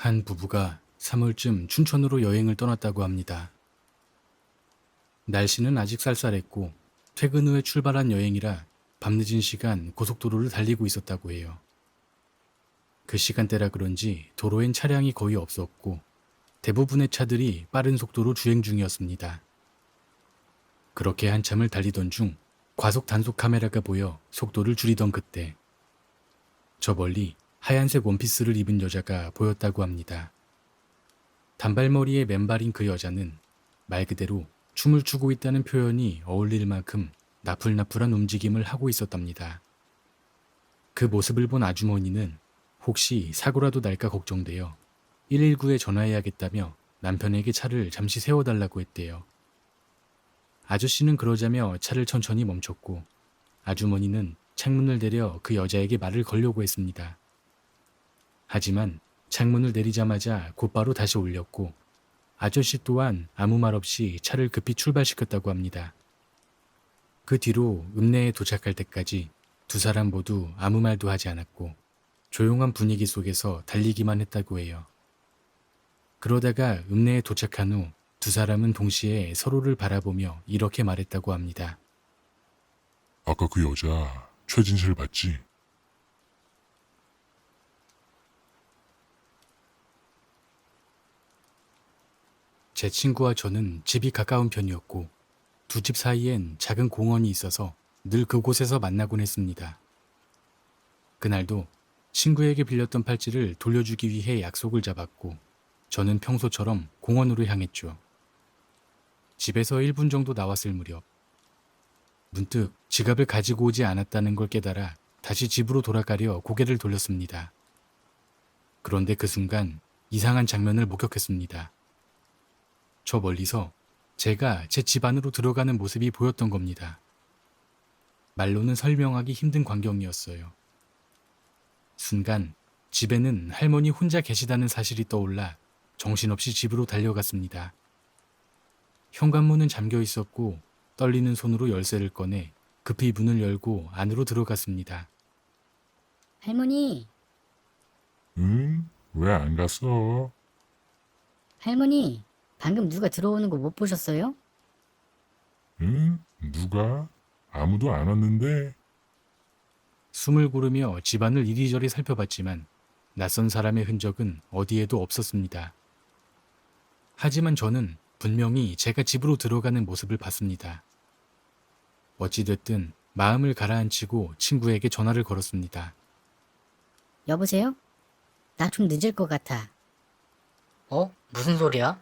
한 부부가 3월쯤 춘천으로 여행을 떠났다고 합니다. 날씨는 아직 쌀쌀했고 퇴근 후에 출발한 여행이라 밤늦은 시간 고속도로를 달리고 있었다고 해요. 그 시간대라 그런지 도로엔 차량이 거의 없었고 대부분의 차들이 빠른 속도로 주행 중이었습니다. 그렇게 한참을 달리던 중 과속 단속 카메라가 보여 속도를 줄이던 그때 저 멀리 하얀색 원피스를 입은 여자가 보였다고 합니다. 단발머리에 맨발인 그 여자는 말 그대로 춤을 추고 있다는 표현이 어울릴 만큼 나풀나풀한 움직임을 하고 있었답니다. 그 모습을 본 아주머니는 혹시 사고라도 날까 걱정되어 119에 전화해야겠다며 남편에게 차를 잠시 세워달라고 했대요. 아저씨는 그러자며 차를 천천히 멈췄고 아주머니는 창문을 내려 그 여자에게 말을 걸려고 했습니다. 하지만 창문을 내리자마자 곧바로 다시 올렸고 아저씨 또한 아무 말 없이 차를 급히 출발시켰다고 합니다. 그 뒤로 읍내에 도착할 때까지 두 사람 모두 아무 말도 하지 않았고 조용한 분위기 속에서 달리기만 했다고 해요. 그러다가 읍내에 도착한 후 두 사람은 동시에 서로를 바라보며 이렇게 말했다고 합니다. 아까 그 여자 최진실 맞지? 제 친구와 저는 집이 가까운 편이었고 두 집 사이엔 작은 공원이 있어서 늘 그곳에서 만나곤 했습니다. 그날도 친구에게 빌렸던 팔찌를 돌려주기 위해 약속을 잡았고 저는 평소처럼 공원으로 향했죠. 집에서 1분 정도 나왔을 무렵 문득 지갑을 가지고 오지 않았다는 걸 깨달아 다시 집으로 돌아가려 고개를 돌렸습니다. 그런데 그 순간 이상한 장면을 목격했습니다. 저 멀리서 제가 제 집 안으로 들어가는 모습이 보였던 겁니다. 말로는 설명하기 힘든 광경이었어요. 순간 집에는 할머니 혼자 계시다는 사실이 떠올라 정신없이 집으로 달려갔습니다. 현관문은 잠겨 있었고 떨리는 손으로 열쇠를 꺼내 급히 문을 열고 안으로 들어갔습니다. 할머니, 응? 왜 안 갔어? 할머니, 방금 누가 들어오는 거 못 보셨어요? 응? 누가? 아무도 안 왔는데? 숨을 고르며 집안을 이리저리 살펴봤지만 낯선 사람의 흔적은 어디에도 없었습니다. 하지만 저는 분명히 제가 집으로 들어가는 모습을 봤습니다. 어찌됐든 마음을 가라앉히고 친구에게 전화를 걸었습니다. 여보세요? 나 좀 늦을 것 같아. 무슨 소리야?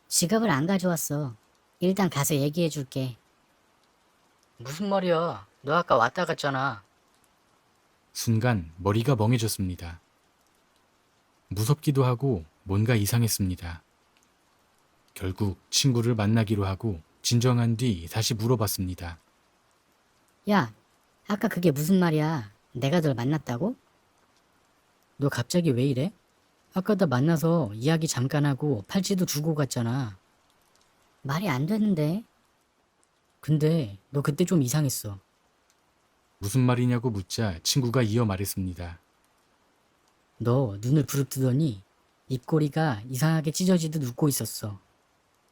지갑을 안 가져왔어. 일단 가서 얘기해 줄게. 무슨 말이야? 너 아까 왔다 갔잖아. 순간 머리가 멍해졌습니다. 무섭기도 하고 뭔가 이상했습니다. 결국 친구를 만나기로 하고 진정한 뒤 다시 물어봤습니다. 야, 아까 그게 무슨 말이야? 내가 널 만났다고? 너 갑자기 왜 이래? 아까 나 만나서 이야기 잠깐 하고 팔찌도 주고 갔잖아. 말이 안 되는데. 근데 너 그때 좀 이상했어. 무슨 말이냐고 묻자 친구가 이어 말했습니다. 너 눈을 부릅뜨더니 입꼬리가 이상하게 찢어지듯 웃고 있었어.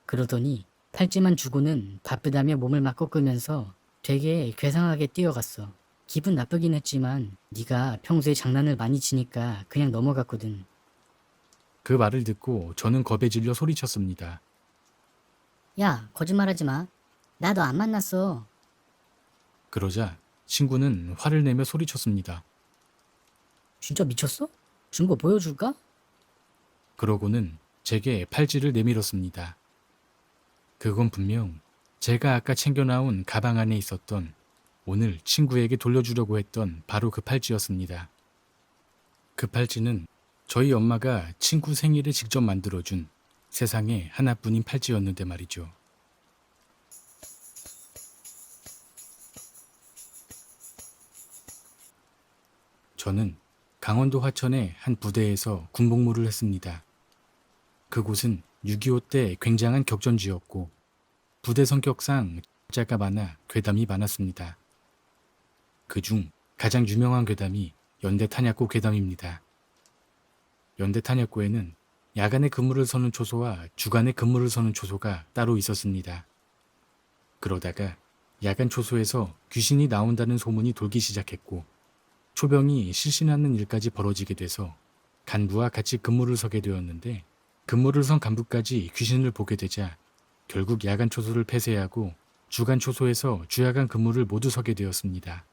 그러더니 팔찌만 주고는 바쁘다며 몸을 막 꺾으면서 되게 괴상하게 뛰어갔어. 기분 나쁘긴 했지만 네가 평소에 장난을 많이 치니까 그냥 넘어갔거든. 그 말을 듣고 저는 겁에 질려 소리쳤습니다. 야, 거짓말하지 마. 나 너 안 만났어. 그러자 친구는 화를 내며 소리쳤습니다. 진짜 미쳤어? 준 거 보여줄까? 그러고는 제게 팔찌를 내밀었습니다. 그건 분명 제가 아까 챙겨나온 가방 안에 있었던 오늘 친구에게 돌려주려고 했던 바로 그 팔찌였습니다. 그 팔찌는 저희 엄마가 친구 생일에 직접 만들어준 세상에 하나뿐인 팔찌였는데 말이죠. 저는 강원도 화천의 한 부대에서 군복무를 했습니다. 그곳은 6.25 때 굉장한 격전지였고 부대 성격상 자가 많아 괴담이 많았습니다. 그중 가장 유명한 괴담이 연대 탄약고 괴담입니다. 연대 탄약고에는 야간에 근무를 서는 초소와 주간에 근무를 서는 초소가 따로 있었습니다. 그러다가 야간 초소에서 귀신이 나온다는 소문이 돌기 시작했고 초병이 실신하는 일까지 벌어지게 돼서 간부와 같이 근무를 서게 되었는데 근무를 선 간부까지 귀신을 보게 되자 결국 야간 초소를 폐쇄하고 주간 초소에서 주야간 근무를 모두 서게 되었습니다.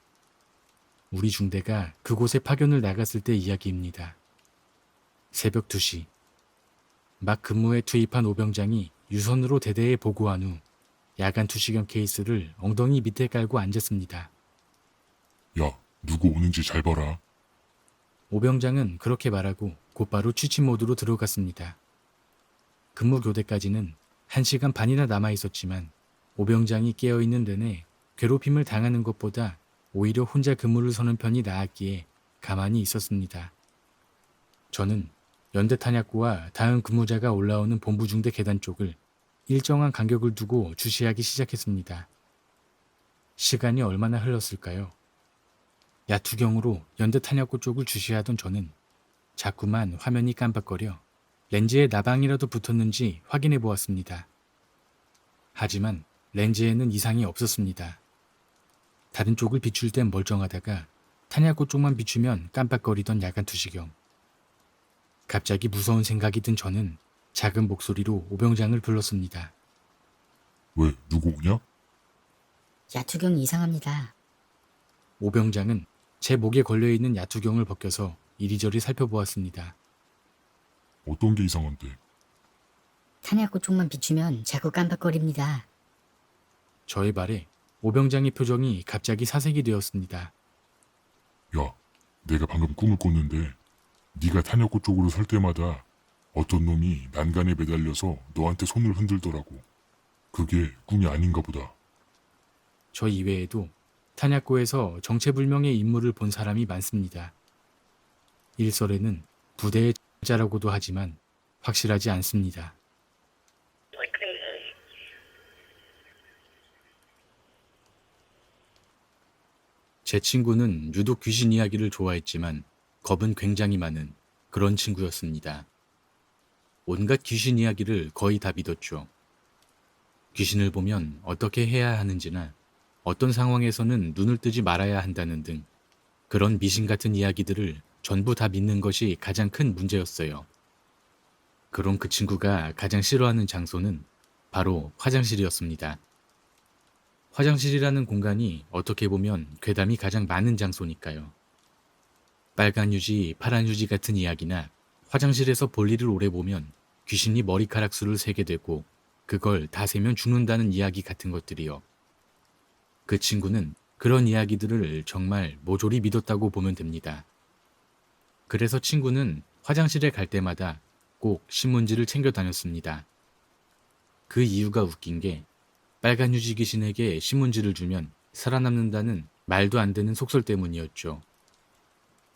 우리 중대가 그곳에 파견을 나갔을 때 이야기입니다. 새벽 2시. 막 근무에 투입한 오병장이 유선으로 대대에 보고한 후 야간 투시경 케이스를 엉덩이 밑에 깔고 앉았습니다. 야, 누구 오는지 잘 봐라. 오병장은 그렇게 말하고 곧바로 취침 모드로 들어갔습니다. 근무 교대까지는 1시간 반이나 남아 있었지만 오병장이 깨어있는 내내 괴롭힘을 당하는 것보다 오히려 혼자 근무를 서는 편이 나았기에 가만히 있었습니다. 저는 연대 탄약고와 다음 근무자가 올라오는 본부중대 계단 쪽을 일정한 간격을 두고 주시하기 시작했습니다. 시간이 얼마나 흘렀을까요? 야투경으로 연대 탄약고 쪽을 주시하던 저는 자꾸만 화면이 깜빡거려 렌즈에 나방이라도 붙었는지 확인해 보았습니다. 하지만 렌즈에는 이상이 없었습니다. 다른 쪽을 비출 땐 멀쩡하다가 탄약고 쪽만 비추면 깜빡거리던 야간 투시경. 갑자기 무서운 생각이 든 저는 작은 목소리로 오병장을 불렀습니다. 왜, 누구 오냐? 야투경이 이상합니다. 오병장은 제 목에 걸려있는 야투경을 벗겨서 이리저리 살펴보았습니다. 어떤 게 이상한데? 탄약고 쪽만 비추면 자꾸 깜빡거립니다. 저의 말에 오병장의 표정이 갑자기 사색이 되었습니다. 야, 내가 방금 꿈을 꿨는데 네가 탄약고 쪽으로 설 때마다 어떤 놈이 난간에 매달려서 너한테 손을 흔들더라고. 그게 꿈이 아닌가 보다. 저 이외에도 탄약고에서 정체불명의 인물을 본 사람이 많습니다. 일설에는 부대의 자라고도 하지만 확실하지 않습니다. 제 친구는 유독 귀신 이야기를 좋아했지만 겁은 굉장히 많은 그런 친구였습니다. 온갖 귀신 이야기를 거의 다 믿었죠. 귀신을 보면 어떻게 해야 하는지나 어떤 상황에서는 눈을 뜨지 말아야 한다는 등 그런 미신 같은 이야기들을 전부 다 믿는 것이 가장 큰 문제였어요. 그런 그 친구가 가장 싫어하는 장소는 바로 화장실이었습니다. 화장실이라는 공간이 어떻게 보면 괴담이 가장 많은 장소니까요. 빨간 휴지, 파란 휴지 같은 이야기나 화장실에서 볼일을 오래 보면 귀신이 머리카락 수를 세게 되고 그걸 다 세면 죽는다는 이야기 같은 것들이요. 그 친구는 그런 이야기들을 정말 모조리 믿었다고 보면 됩니다. 그래서 친구는 화장실에 갈 때마다 꼭 신문지를 챙겨 다녔습니다. 그 이유가 웃긴 게 빨간 휴지 귀신에게 신문지를 주면 살아남는다는 말도 안 되는 속설 때문이었죠.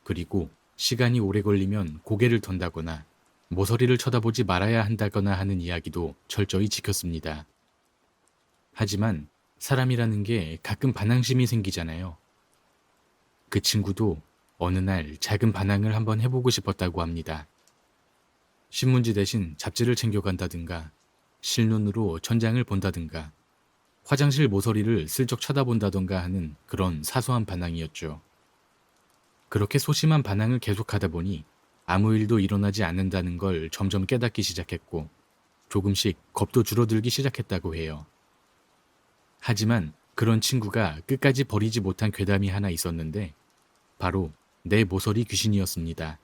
그리고 시간이 오래 걸리면 고개를 던다거나 모서리를 쳐다보지 말아야 한다거나 하는 이야기도 철저히 지켰습니다. 하지만 사람이라는 게 가끔 반항심이 생기잖아요. 그 친구도 어느 날 작은 반항을 한번 해보고 싶었다고 합니다. 신문지 대신 잡지를 챙겨간다든가 실눈으로 천장을 본다든가 화장실 모서리를 슬쩍 쳐다본다던가 하는 그런 사소한 반항이었죠. 그렇게 소심한 반항을 계속하다 보니 아무 일도 일어나지 않는다는 걸 점점 깨닫기 시작했고 조금씩 겁도 줄어들기 시작했다고 해요. 하지만 그런 친구가 끝까지 버리지 못한 괴담이 하나 있었는데 바로 내 모서리 귀신이었습니다.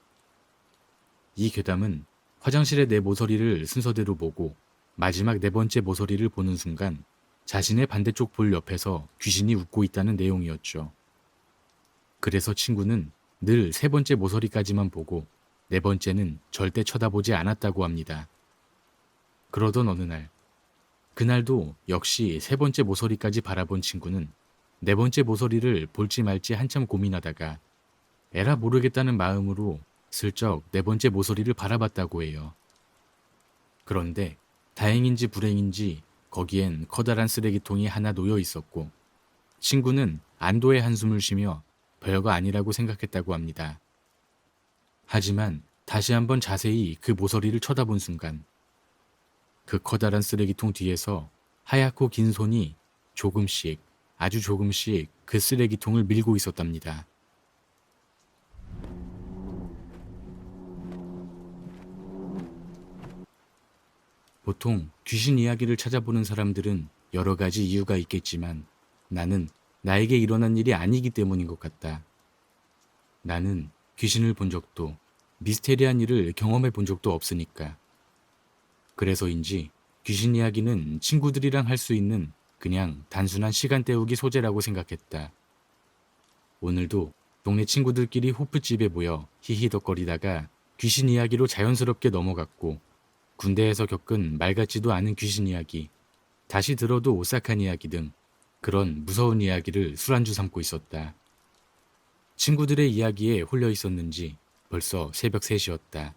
이 괴담은 화장실에 내 모서리를 순서대로 보고 마지막 4번째 모서리를 보는 순간 자신의 반대쪽 볼 옆에서 귀신이 웃고 있다는 내용이었죠. 그래서 친구는 늘 3번째 모서리까지만 보고 4번째는 절대 쳐다보지 않았다고 합니다. 그러던 어느 날, 그날도 역시 3번째 모서리까지 바라본 친구는 4번째 모서리를 볼지 말지 한참 고민하다가 에라 모르겠다는 마음으로 슬쩍 4번째 모서리를 바라봤다고 해요. 그런데 다행인지 불행인지 거기엔 커다란 쓰레기통이 하나 놓여 있었고 친구는 안도의 한숨을 쉬며 별거 아니라고 생각했다고 합니다. 하지만 다시 한번 자세히 그 모서리를 쳐다본 순간 그 커다란 쓰레기통 뒤에서 하얗고 긴 손이 조금씩, 아주 조금씩 그 쓰레기통을 밀고 있었답니다. 보통 귀신 이야기를 찾아보는 사람들은 여러 가지 이유가 있겠지만 나는 나에게 일어난 일이 아니기 때문인 것 같다. 나는 귀신을 본 적도 미스테리한 일을 경험해 본 적도 없으니까. 그래서인지 귀신 이야기는 친구들이랑 할 수 있는 그냥 단순한 시간 때우기 소재라고 생각했다. 오늘도 동네 친구들끼리 호프집에 모여 히히덕거리다가 귀신 이야기로 자연스럽게 넘어갔고 군대에서 겪은 말 같지도 않은 귀신 이야기, 다시 들어도 오싹한 이야기 등 그런 무서운 이야기를 술안주 삼고 있었다. 친구들의 이야기에 홀려 있었는지 벌써 새벽 3시였다.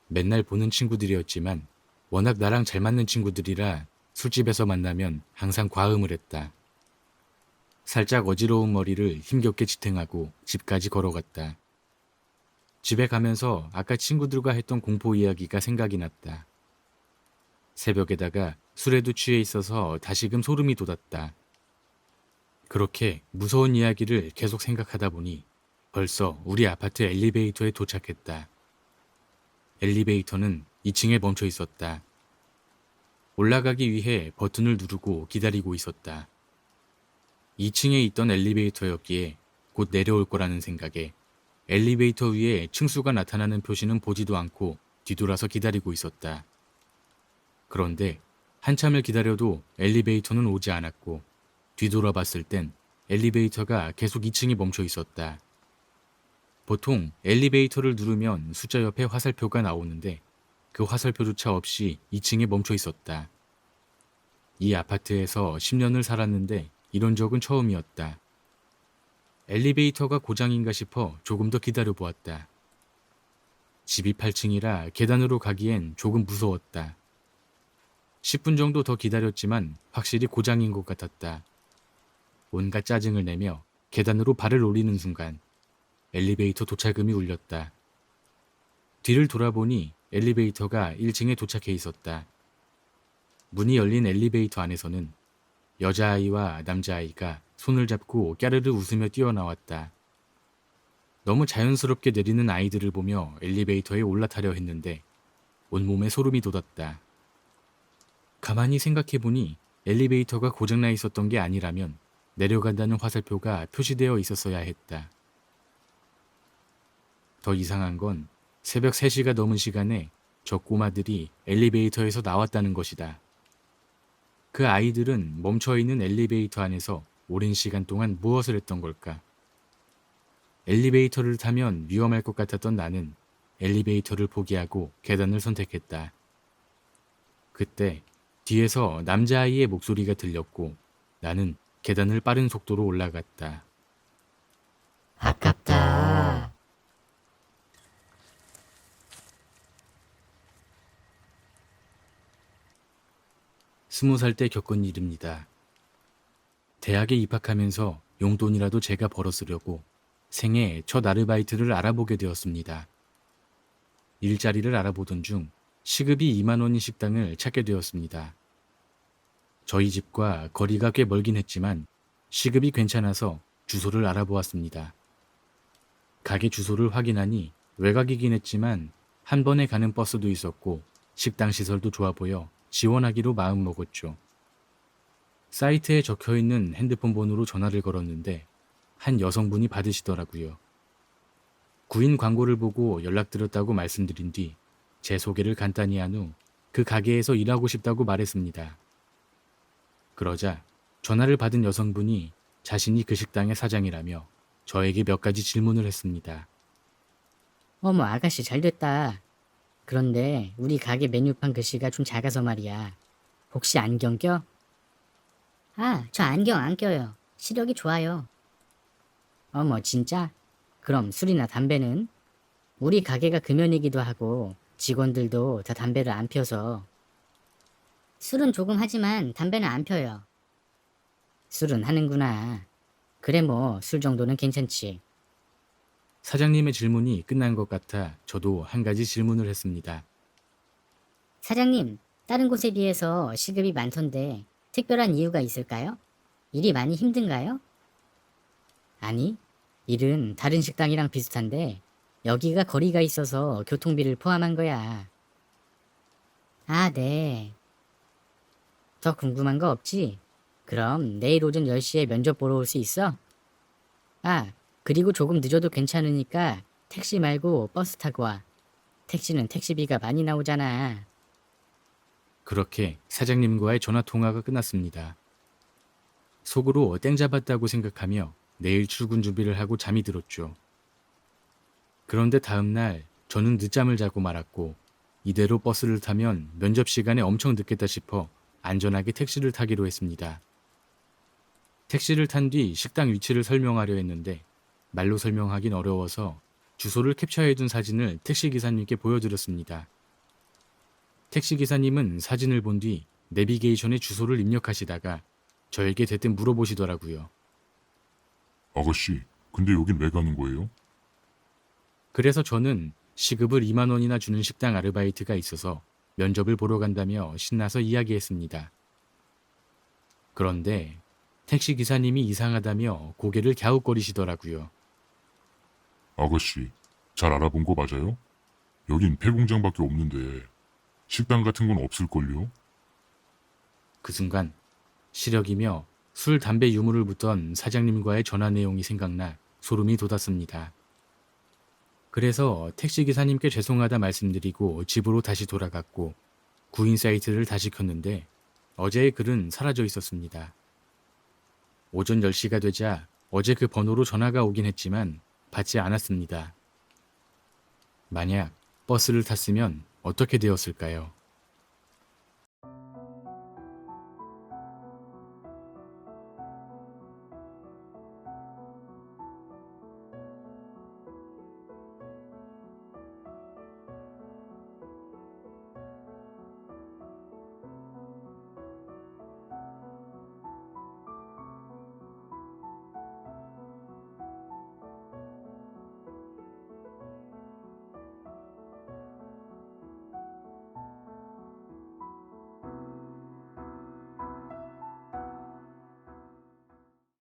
맨날 보는 친구들이었지만 워낙 나랑 잘 맞는 친구들이라 술집에서 만나면 항상 과음을 했다. 살짝 어지러운 머리를 힘겹게 지탱하고 집까지 걸어갔다. 집에 가면서 아까 친구들과 했던 공포 이야기가 생각이 났다. 새벽에다가 술에도 취해 있어서 다시금 소름이 돋았다. 그렇게 무서운 이야기를 계속 생각하다 보니 벌써 우리 아파트 엘리베이터에 도착했다. 엘리베이터는 2층에 멈춰 있었다. 올라가기 위해 버튼을 누르고 기다리고 있었다. 2층에 있던 엘리베이터였기에 곧 내려올 거라는 생각에 엘리베이터 위에 층수가 나타나는 표시는 보지도 않고 뒤돌아서 기다리고 있었다. 그런데 한참을 기다려도 엘리베이터는 오지 않았고 뒤돌아 봤을 땐 엘리베이터가 계속 2층에 멈춰 있었다. 보통 엘리베이터를 누르면 숫자 옆에 화살표가 나오는데 그 화살표조차 없이 2층에 멈춰 있었다. 이 아파트에서 10년을 살았는데 이런 적은 처음이었다. 엘리베이터가 고장인가 싶어 조금 더 기다려 보았다. 집이 8층이라 계단으로 가기엔 조금 무서웠다. 10분 정도 더 기다렸지만 확실히 고장인 것 같았다. 온갖 짜증을 내며 계단으로 발을 올리는 순간 엘리베이터 도착음이 울렸다. 뒤를 돌아보니 엘리베이터가 1층에 도착해 있었다. 문이 열린 엘리베이터 안에서는 여자아이와 남자아이가 손을 잡고 까르르 웃으며 뛰어나왔다. 너무 자연스럽게 내리는 아이들을 보며 엘리베이터에 올라타려 했는데 온몸에 소름이 돋았다. 가만히 생각해보니 엘리베이터가 고장나 있었던 게 아니라면 내려간다는 화살표가 표시되어 있었어야 했다. 더 이상한 건 새벽 3시가 넘은 시간에 저 꼬마들이 엘리베이터에서 나왔다는 것이다. 그 아이들은 멈춰있는 엘리베이터 안에서 오랜 시간 동안 무엇을 했던 걸까? 엘리베이터를 타면 위험할 것 같았던 나는 엘리베이터를 포기하고 계단을 선택했다. 그때 뒤에서 남자아이의 목소리가 들렸고 나는 계단을 빠른 속도로 올라갔다. 아깝다. 20살 때 겪은 일입니다. 대학에 입학하면서 용돈이라도 제가 벌어 쓰려고 생애 첫 아르바이트를 알아보게 되었습니다. 일자리를 알아보던 중 시급이 2만 원인 식당을 찾게 되었습니다. 저희 집과 거리가 꽤 멀긴 했지만 시급이 괜찮아서 주소를 알아보았습니다. 가게 주소를 확인하니 외곽이긴 했지만 한 번에 가는 버스도 있었고 식당 시설도 좋아 보여 지원하기로 마음먹었죠. 사이트에 적혀있는 핸드폰 번호로 전화를 걸었는데 한 여성분이 받으시더라고요. 구인 광고를 보고 연락드렸다고 말씀드린 뒤 제 소개를 간단히 한 후 그 가게에서 일하고 싶다고 말했습니다. 그러자 전화를 받은 여성분이 자신이 그 식당의 사장이라며 저에게 몇 가지 질문을 했습니다. 어머, 아가씨 잘됐다. 그런데 우리 가게 메뉴판 글씨가 좀 작아서 말이야. 혹시 안경 껴? 아, 저 안경 안 껴요. 시력이 좋아요. 어머, 진짜? 그럼 술이나 담배는? 우리 가게가 금연이기도 하고 직원들도 다 담배를 안 펴서. 술은 조금 하지만 담배는 안 펴요. 술은 하는구나. 그래 뭐 술 정도는 괜찮지. 사장님의 질문이 끝난 것 같아 저도 한 가지 질문을 했습니다. 사장님, 다른 곳에 비해서 시급이 많던데 특별한 이유가 있을까요? 일이 많이 힘든가요? 아니, 일은 다른 식당이랑 비슷한데 여기가 거리가 있어서 교통비를 포함한 거야. 아, 네. 더 궁금한 거 없지? 그럼 내일 오전 10시에 면접 보러 올 수 있어? 아, 그리고 조금 늦어도 괜찮으니까 택시 말고 버스 타고 와. 택시는 택시비가 많이 나오잖아. 그렇게 사장님과의 전화 통화가 끝났습니다. 속으로 땡 잡았다고 생각하며 내일 출근 준비를 하고 잠이 들었죠. 그런데 다음 날 저는 늦잠을 자고 말았고 이대로 버스를 타면 면접 시간에 엄청 늦겠다 싶어 안전하게 택시를 타기로 했습니다. 택시를 탄 뒤 식당 위치를 설명하려 했는데 말로 설명하긴 어려워서 주소를 캡처해둔 사진을 택시기사님께 보여드렸습니다. 택시기사님은 사진을 본 뒤 내비게이션에 주소를 입력하시다가 저에게 대뜸 물어보시더라고요. 아가씨, 근데 여긴 왜 가는 거예요? 그래서 저는 시급을 2만 원이나 주는 식당 아르바이트가 있어서 면접을 보러 간다며 신나서 이야기했습니다. 그런데 택시기사님이 이상하다며 고개를 갸웃거리시더라고요. 아가씨, 잘 알아본 거 맞아요? 여긴 폐공장밖에 없는데 식당 같은 건 없을걸요? 그 순간 시력이며 술, 담배 유무를 묻던 사장님과의 전화 내용이 생각나 소름이 돋았습니다. 그래서 택시기사님께 죄송하다 말씀드리고 집으로 다시 돌아갔고 구인 사이트를 다시 켰는데 어제의 글은 사라져 있었습니다. 오전 10시가 되자 어제 그 번호로 전화가 오긴 했지만 받지 않았습니다. 만약 버스를 탔으면 어떻게 되었을까요?